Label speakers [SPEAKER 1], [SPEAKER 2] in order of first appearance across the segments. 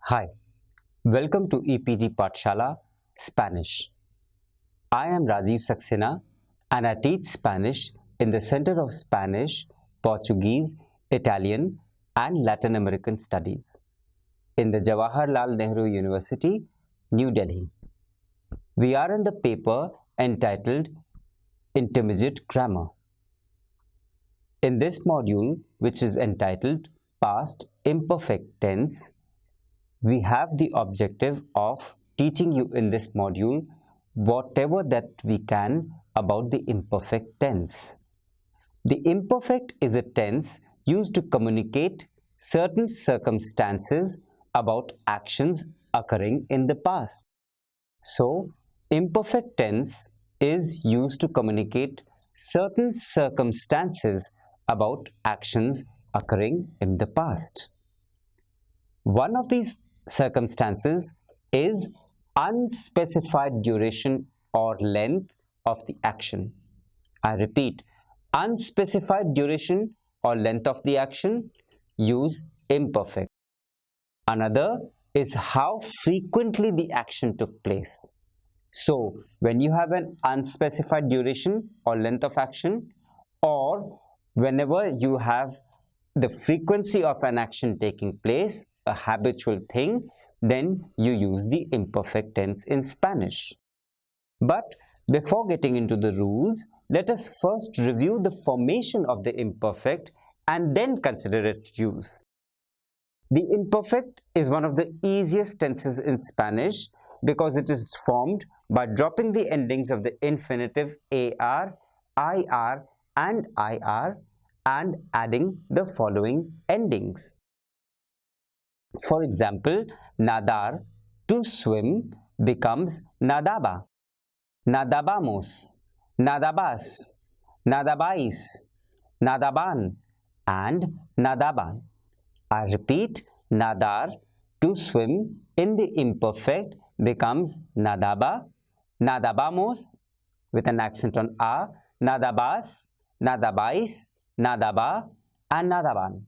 [SPEAKER 1] Hi, welcome to EPG Pathshala Spanish. I am Rajiv Saxena and I teach Spanish in the Center of Spanish, Portuguese, Italian and Latin American Studies in the Jawaharlal Nehru University, New Delhi. We are in the paper entitled Intermediate Grammar. In this module, which is entitled Past Imperfect Tense, we have the objective of teaching you in this module whatever that we can about the imperfect tense. The imperfect is a tense used to communicate certain circumstances about actions occurring in the past. So, imperfect tense is used to communicate certain circumstances about actions occurring in the past. One of these circumstances is unspecified duration or length of the action. I repeat, unspecified duration or length of the action, use imperfect. Another is how frequently the action took place. So, when you have an unspecified duration or length of action, or whenever you have the frequency of an action taking place, a habitual thing, then you use the imperfect tense in Spanish. But before getting into the rules, let us first review the formation of the imperfect and then consider its use. The imperfect is one of the easiest tenses in Spanish because it is formed by dropping the endings of the infinitive AR, IR and IR and adding the following endings. For example, nadar, to swim, becomes nadaba, nadabamos, nadabas, nadabais, nadaban, and nadaban. I repeat, nadar, to swim, in the imperfect becomes nadaba, nadabamos, with an accent on a, nadabas, nadabais, nadaba, and nadaban.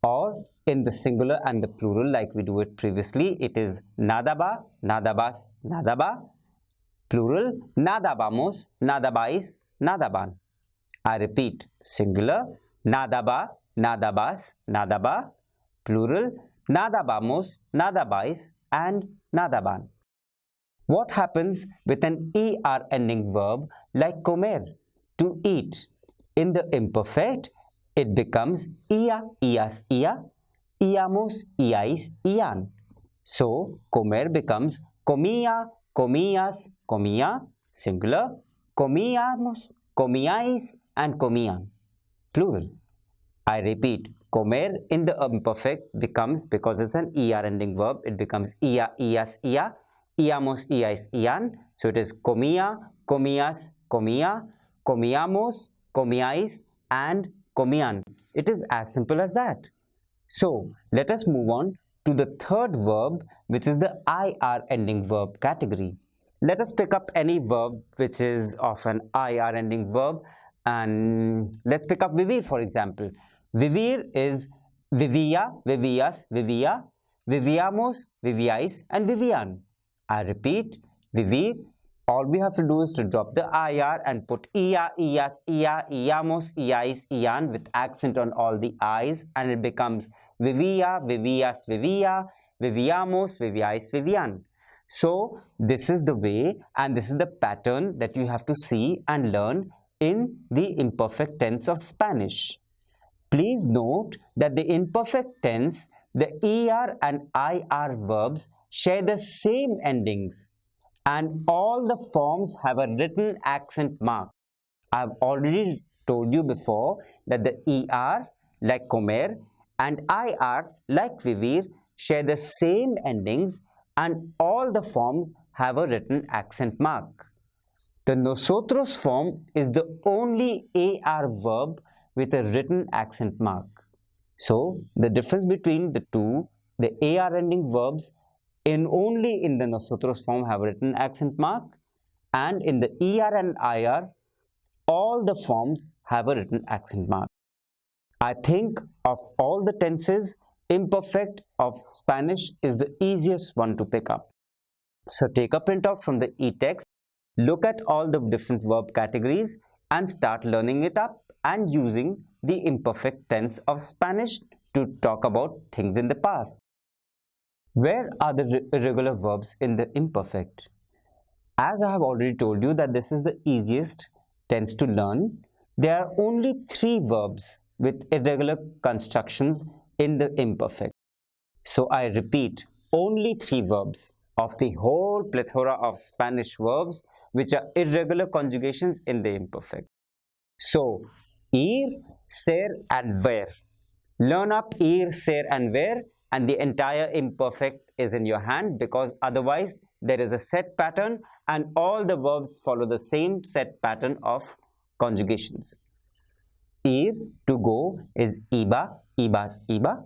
[SPEAKER 1] Or in the singular and the plural like we do it previously, it is nadaba, nadabas, nadaba, plural nadabamos, nadabais, nadaban. I repeat, singular nadaba, nadabas, nadaba, plural nadabamos, nadabais and nadaban. What happens with an ER ending verb like comer, to eat? In the imperfect, it becomes ia, ias, ia, iamos, iais, ian. So, comer becomes comía, comías, comía, singular, comíamos, comíais, and comían, plural. I repeat, comer in the imperfect becomes, because it's an ER ending verb, it becomes ia, ias, ia, iamos, iais, ian. So, it is comía, comías, comía, comíamos, comíais, and comían. It is as simple as that. So, let us move on to the third verb, which is the IR ending verb category. Let us pick up any verb which is of an IR ending verb, and let's pick up vivir for example. Vivir is vivia, vivias, vivia, viviamos, viviais, and vivian. I repeat, vivir. All we have to do is to drop the IR and put ia, ias, ia, iamos, iais, ian with accent on all the I's, and it becomes vivia, vivias, vivia, viviamos, viviais, vivian. So, this is the way and this is the pattern that you have to see and learn in the imperfect tense of Spanish. Please note that the imperfect tense, the ER and IR verbs share the same endings, and all the forms have a written accent mark. I've already told you before that the ER like comer and IR like vivir share the same endings and all the forms have a written accent mark. The nosotros form is the only AR verb with a written accent mark. So, the difference between the two, the AR ending verbs only in the nosotros form have written accent mark, and in the ER and IR, all the forms have a written accent mark. I think of all the tenses, imperfect of Spanish is the easiest one to pick up. So take a printout from the e-text, look at all the different verb categories and start learning it up and using the imperfect tense of Spanish to talk about things in the past. Where are the irregular verbs in the imperfect? As I have already told you that this is the easiest tense to learn, there are only 3 verbs with irregular constructions in the imperfect. So I repeat, only 3 verbs of the whole plethora of Spanish verbs which are irregular conjugations in the imperfect. So, ir, ser and ver. Learn up ir, ser and ver and the entire imperfect is in your hand, because otherwise there is a set pattern and all the verbs follow the same set pattern of conjugations. Ir, to go, is iba, ibas, iba.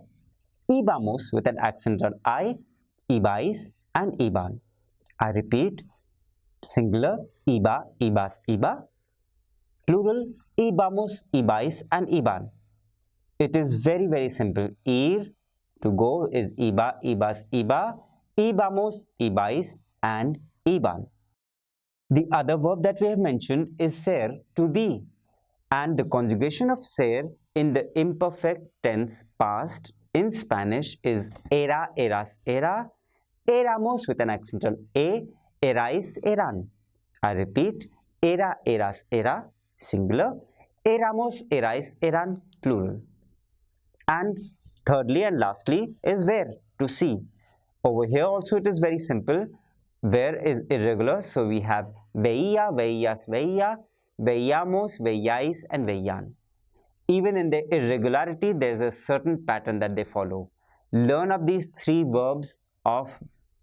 [SPEAKER 1] Ibamos with an accent on I, ibais and iban. I repeat, singular, iba, ibas, iba. Plural, ibamos, ibais and iban. It is very, very simple. Ir, to go, is iba, ibas, iba. Ibamos, ibais and iban. The other verb that we have mentioned is ser, to be. And the conjugation of ser in the imperfect tense past in Spanish is era, eras, era. Éramos with an accent on a, erais, eran. I repeat, era, eras, era, singular. Éramos, erais, eran, plural. And thirdly and lastly is where, to see. Over here also it is very simple. Where is irregular, so we have veía, veías, veía, veíamos, veíais and veían. Even in the irregularity, there is a certain pattern that they follow. Learn up these 3 verbs of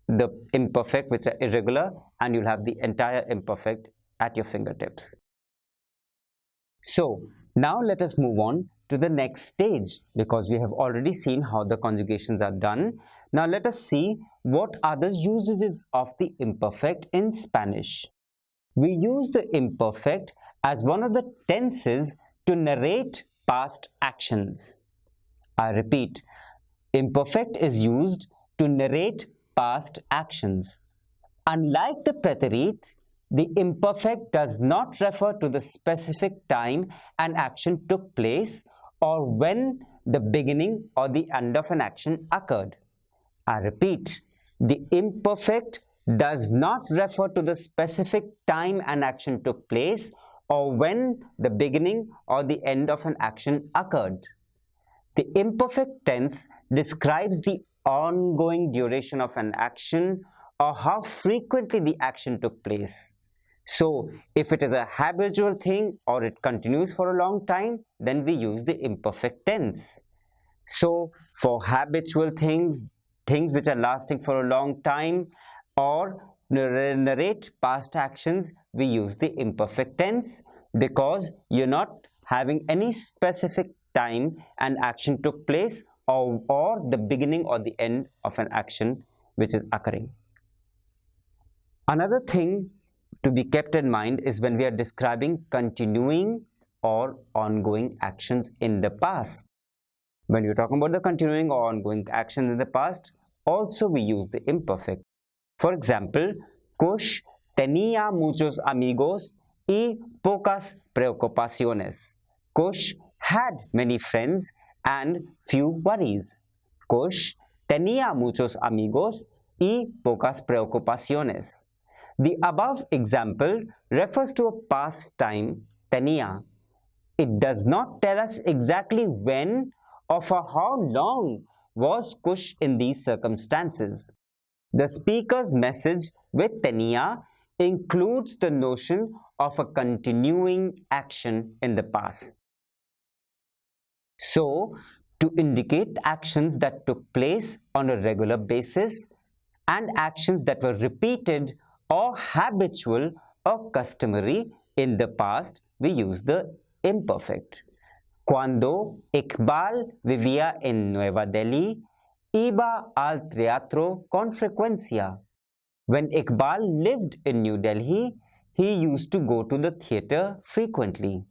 [SPEAKER 1] the imperfect which are irregular and you'll have the entire imperfect at your fingertips. So now let us move on to the next stage, because we have already seen how the conjugations are done. Now let us see what are the usages of the imperfect in Spanish. We use the imperfect as one of the tenses to narrate past actions. I repeat, imperfect is used to narrate past actions. Unlike the preterite, the imperfect does not refer to the specific time an action took place or when the beginning or the end of an action occurred. I repeat, the imperfect does not refer to the specific time an action took place or when the beginning or the end of an action occurred. The imperfect tense describes the ongoing duration of an action or how frequently the action took place. So, if it is a habitual thing or it continues for a long time, then we use the imperfect tense. So, for habitual things which are lasting for a long time or narrate past actions, we use the imperfect tense because you're not having any specific time an action took place or the beginning or the end of an action which is occurring. Another thing to be kept in mind is when we are describing continuing or ongoing actions in the past. When you're talking about the continuing or ongoing actions in the past, also we use the imperfect. For example, Kush tenía muchos amigos y pocas preocupaciones. Kush had many friends and few worries. Kush tenía muchos amigos y pocas preocupaciones. The above example refers to a past time, tenía. It does not tell us exactly when or for how long was Kush in these circumstances. The speaker's message with tenía includes the notion of a continuing action in the past. So, to indicate actions that took place on a regular basis and actions that were repeated or habitual or customary in the past, we use the imperfect. Cuando Iqbal vivía en Nueva Delhi, iba al teatro con frecuencia. When Iqbal lived in New Delhi, he used to go to the theatre frequently.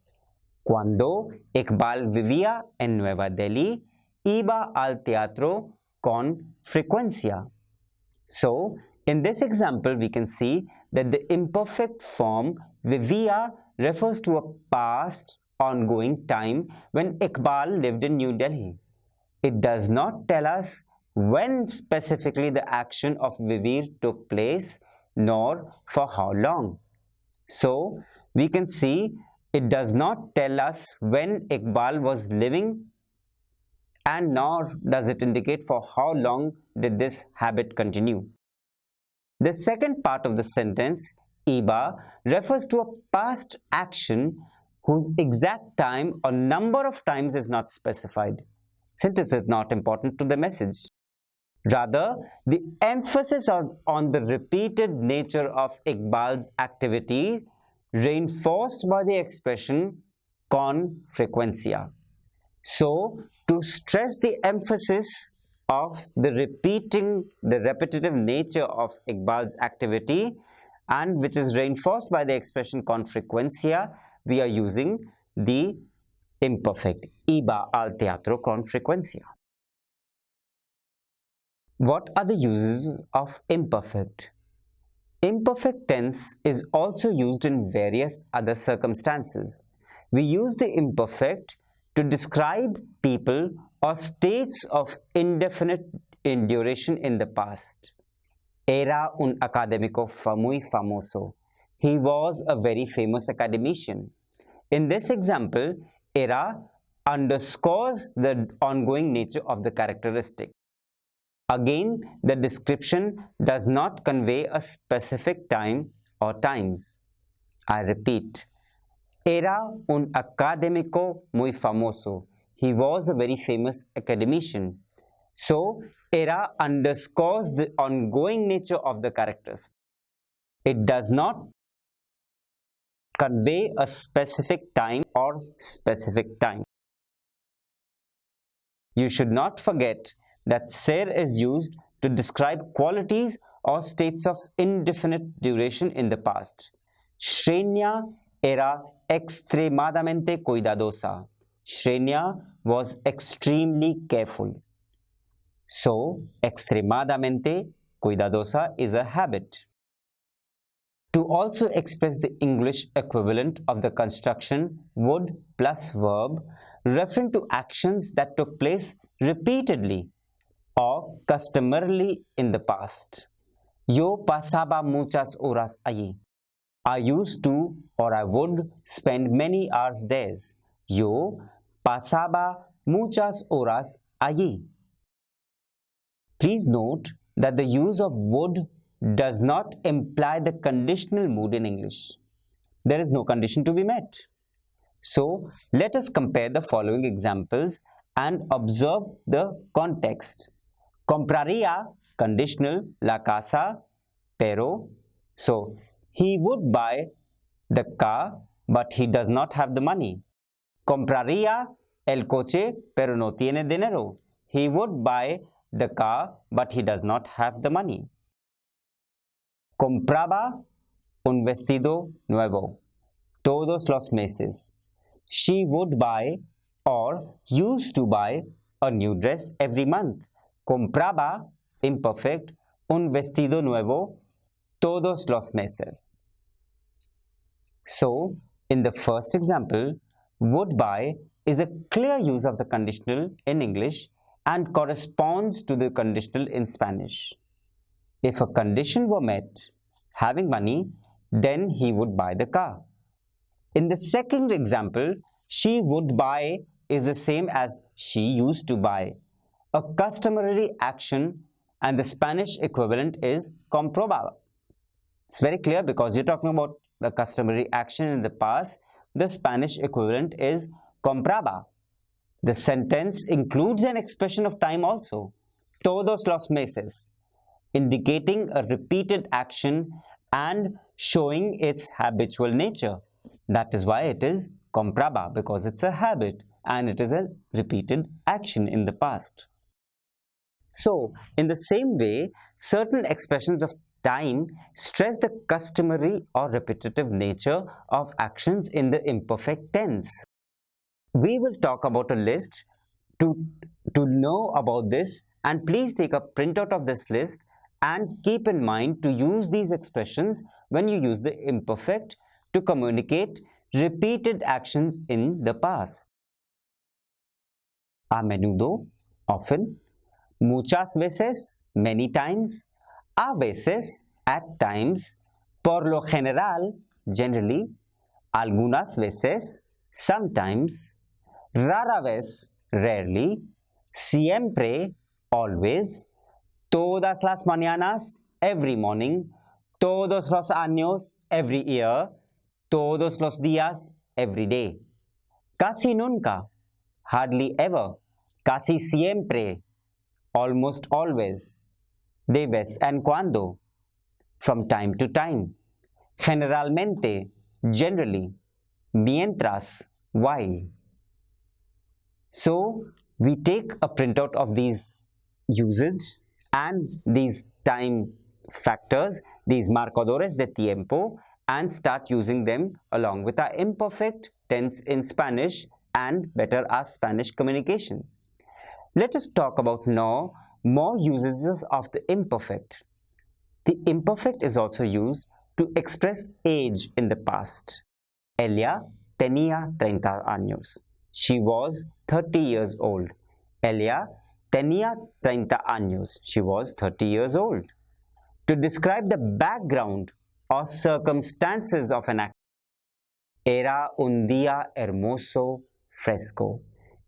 [SPEAKER 1] Cuando Iqbal vivía en Nueva Delhi, iba al teatro con frecuencia. So, in this example, we can see that the imperfect form vivia refers to a past ongoing time when Iqbal lived in New Delhi. It does not tell us when specifically the action of vivir took place nor for how long. So, we can see it does not tell us when Iqbal was living, and nor does it indicate for how long did this habit continue. The second part of the sentence, iba, refers to a past action whose exact time or number of times is not specified, since it is not important to the message. Rather, the emphasis on the repeated nature of Iqbal's activity reinforced by the expression con frecuencia. So, to stress the emphasis of the repetitive nature of Iqbal's activity, and which is reinforced by the expression con frecuencia, we are using the imperfect iba al teatro con frecuencia. What are the uses of imperfect? Imperfect tense is also used in various other circumstances. We use the imperfect to describe people or states of indefinite in duration in the past. Era un académico muy famoso. He was a very famous academician. In this example, era underscores the ongoing nature of the characteristic. Again, the description does not convey a specific time or times. I repeat, era un académico muy famoso. He was a very famous academician. So, era underscores the ongoing nature of the characters. It does not convey a specific time or specific time. You should not forget that ser is used to describe qualities or states of indefinite duration in the past. Shrenya era extremadamente cuidadosa. Shrenya was extremely careful. So, extremadamente cuidadosa is a habit. To also express the English equivalent of the construction would plus verb, referring to actions that took place repeatedly or customarily in the past. Yo pasaba muchas horas allí. I used to or I would spend many hours there. Yo pasaba muchas horas allí. Please note that the use of would does not imply the conditional mood in English. There is no condition to be met. So, let us compare the following examples and observe the context. Compraría, conditional, la casa, pero. So, he would buy the car, but he does not have the money. Compraría el coche, pero no tiene dinero. He would buy the car, but he does not have the money. Compraba un vestido nuevo todos los meses. She would buy or used to buy a new dress every month. Compraba, imperfect, un vestido nuevo todos los meses. So, in the first example, would buy is a clear use of the conditional in English and corresponds to the conditional in Spanish. If a condition were met, having money, then he would buy the car. In the second example, she would buy is the same as she used to buy, a customary action, and the Spanish equivalent is comprobaba. It's very clear because you're talking about the customary action in the past. The Spanish equivalent is compraba. The sentence includes an expression of time also, todos los meses, indicating a repeated action and showing its habitual nature. That is why it is compraba, because it's a habit and it is a repeated action in the past. So, in the same way, certain expressions of time stress the customary or repetitive nature of actions in the imperfect tense. We will talk about a list to know about this, and please take a printout of this list and keep in mind to use these expressions when you use the imperfect to communicate repeated actions in the past. A menudo, often, muchas veces, many times, a veces, at times, por lo general, generally, algunas veces, sometimes, rara vez, rarely, siempre, always, todas las mañanas, every morning, todos los años, every year, todos los días, every day. Casi nunca, hardly ever, casi siempre, almost always, de vez en cuando, from time to time, generalmente, generally, mientras, while. So, we take a printout of these usage and these time factors, these marcadores de tiempo, and start using them along with our imperfect tense in Spanish and better our Spanish communication. Let us talk about now more usages of the imperfect. The imperfect is also used to express age in the past. Ella tenía 30 años. She was 30 years old. Ella tenía 30 años. She was 30 years old. To describe the background or circumstances of an act. Era un día hermoso, fresco.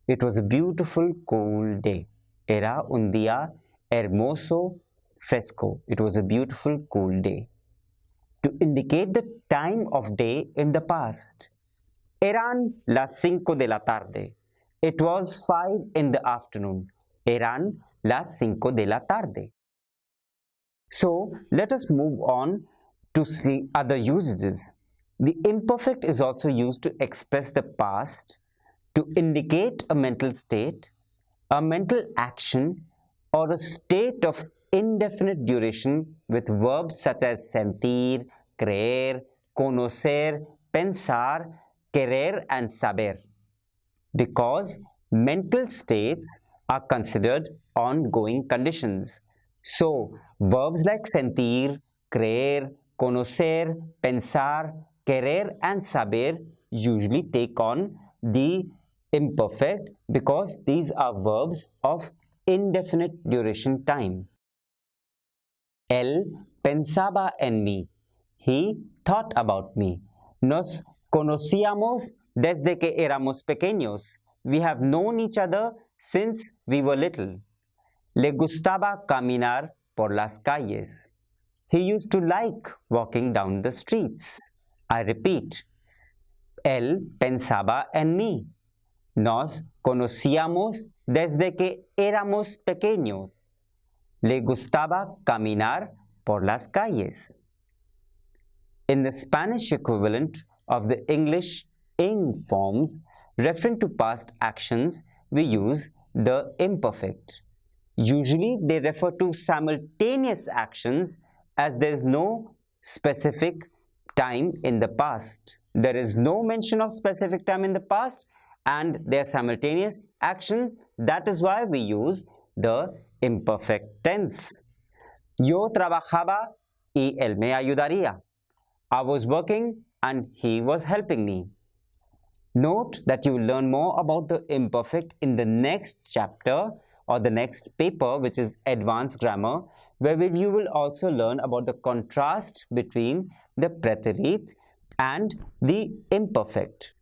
[SPEAKER 1] It was a beautiful, cool day. Era un día hermoso, fresco. It was a beautiful, cool day. To indicate the time of day in the past. Eran las 5 de la tarde. It was 5 in the afternoon. Eran las 5 de la tarde. So, let us move on to see other usages. The imperfect is also used to express the past, to indicate a mental state, a mental action, or a state of indefinite duration with verbs such as sentir, creer, conocer, pensar, querer, and saber. Because mental states are considered ongoing conditions. So, verbs like sentir, creer, conocer, pensar, querer, and saber usually take on the imperfect because these are verbs of indefinite duration time. Él pensaba en mí. He thought about me. Nos conocíamos desde que éramos pequeños. We have known each other since we were little. Le gustaba caminar por las calles. He used to like walking down the streets. I repeat, él pensaba en mí. Nos conocíamos desde que éramos pequeños. Le gustaba caminar por las calles. In the Spanish equivalent of the English ing forms, referring to past actions, we use the imperfect. Usually, they refer to simultaneous actions as there is no specific time in the past. There is no mention of specific time in the past and they are simultaneous action. That is why we use the imperfect tense. Yo trabajaba y él me ayudaría. I was working and he was helping me. Note that you will learn more about the imperfect in the next chapter or the next paper, which is Advanced Grammar, where you will also learn about the contrast between the preterite and the imperfect.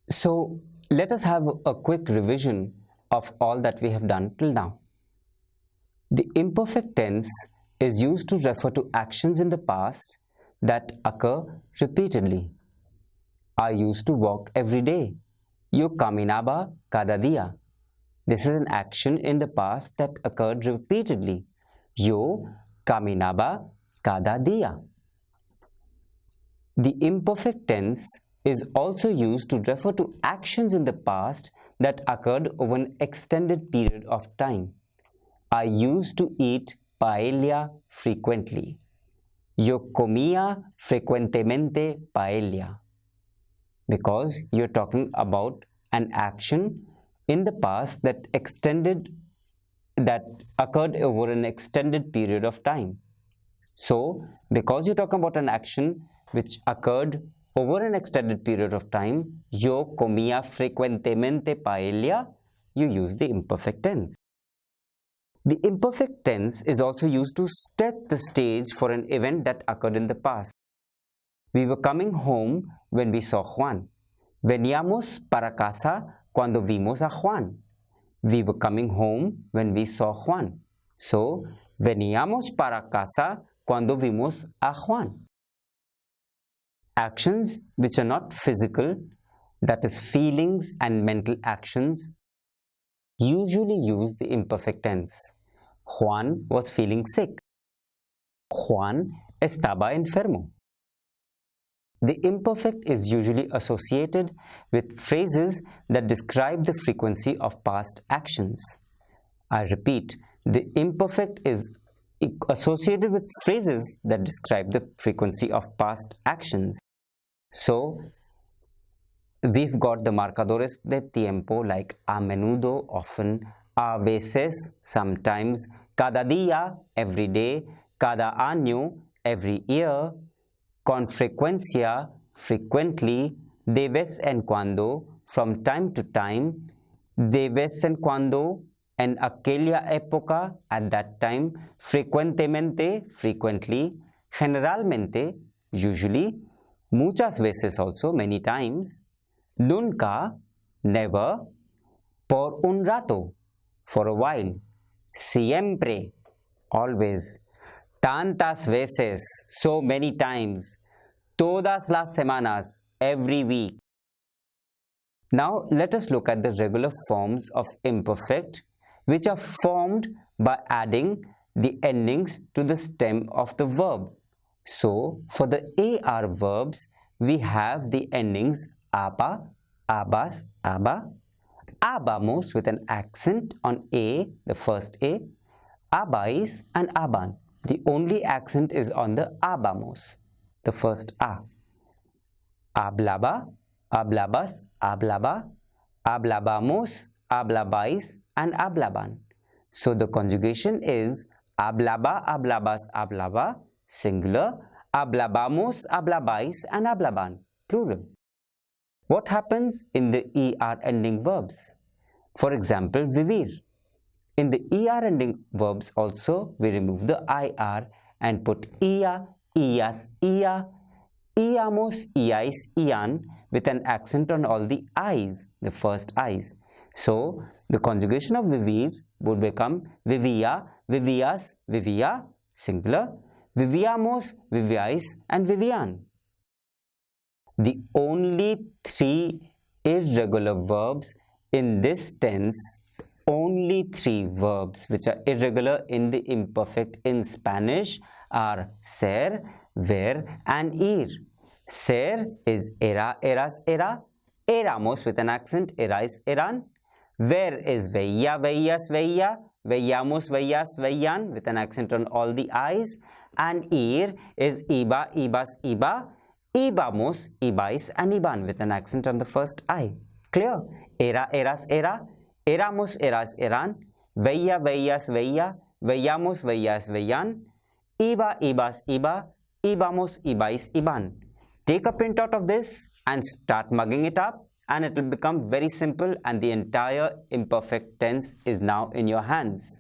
[SPEAKER 1] So let us have a quick revision of all that we have done till now. The imperfect tense is used to refer to actions in the past that occur repeatedly. I used to walk every day. Yo caminaba cada día. This is an action in the past that occurred repeatedly. Yo caminaba cada día. The imperfect tense is also used to refer to actions in the past that occurred over an extended period of time. I used to eat paella frequently. Yo comía frecuentemente paella. Because you're talking about an action in the past that occurred over an extended period of time. So, because you're talking about an action which occurred over an extended period of time, yo comía frecuentemente paella, you use the imperfect tense. The imperfect tense is also used to set the stage for an event that occurred in the past. We were coming home when we saw Juan. Veníamos para casa cuando vimos a Juan. We were coming home when we saw Juan. So, veníamos para casa cuando vimos a Juan. Actions which are not physical, that is feelings and mental actions, usually use the imperfect tense. Juan was feeling sick. Juan estaba enfermo. The imperfect is usually associated with phrases that describe the frequency of past actions. I repeat, the imperfect is associated with phrases that describe the frequency of past actions. So, we've got the marcadores de tiempo like a menudo, often, a veces, sometimes, cada día, every day, cada año, every year, con frecuencia, frequently, de vez en cuando, from time to time, de vez en cuando, en aquella época, at that time, frecuentemente, frequently, generalmente, usually, muchas veces also, many times, nunca, never, por un rato, for a while, siempre, always, tantas veces, so many times, todas las semanas, every week. Now let us look at the regular forms of imperfect, which are formed by adding the endings to the stem of the verb. So for the AR verbs, we have the endings aba, abas, aba, abamos with an accent on A, the first A, abais and aban. The only accent is on the abamos, the first A. Hablaba, hablabas, hablaba, hablabamos, hablabais and hablaban. So the conjugation is hablaba, hablabas, hablaba, singular, hablabamos, hablabais and hablaban, plural. What happens in the ER ending verbs? For example, vivir. In the ER ending verbs also, we remove the IR and put ia, ias, ia, iamos, iais, ian with an accent on all the I's, the first I's. So, the conjugation of vivir would become vivia, vivias, vivia, singular, viviamos, viviais and vivian. The only three irregular verbs in this tense, only three verbs which are irregular in the imperfect in Spanish are ser, ver and ir. Ser is era, eras, era, éramos with an accent, erais, eran. Ver is veía, veías, veía, veíamos, veías, veían with an accent on all the I's. And ir is iba, ibas, iba, íbamos, ibais and iban with an accent on the first I. Clear? Era, eras, era, éramos, eras, eran, veía, veías, veía, veíamos, veías, veían, iba, ibas, iba, íbamos, ibais, iban. Take a printout of this and start mugging it up and it will become very simple and the entire imperfect tense is now in your hands.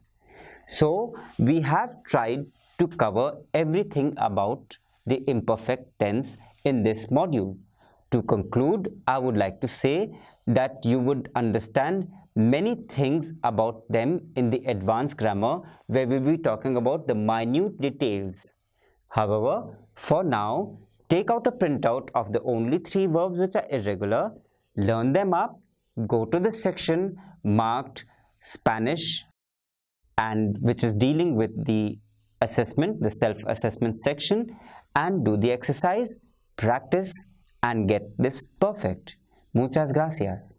[SPEAKER 1] So, we have tried to cover everything about the imperfect tense in this module. To conclude, I would like to say that you would understand many things about them in the advanced grammar where we will be talking about the minute details. However, for now, take out a printout of the only three verbs which are irregular, learn them up, go to the section marked Spanish and which is dealing with the assessment, the self-assessment section, and do the exercise, practice and get this perfect. Muchas gracias.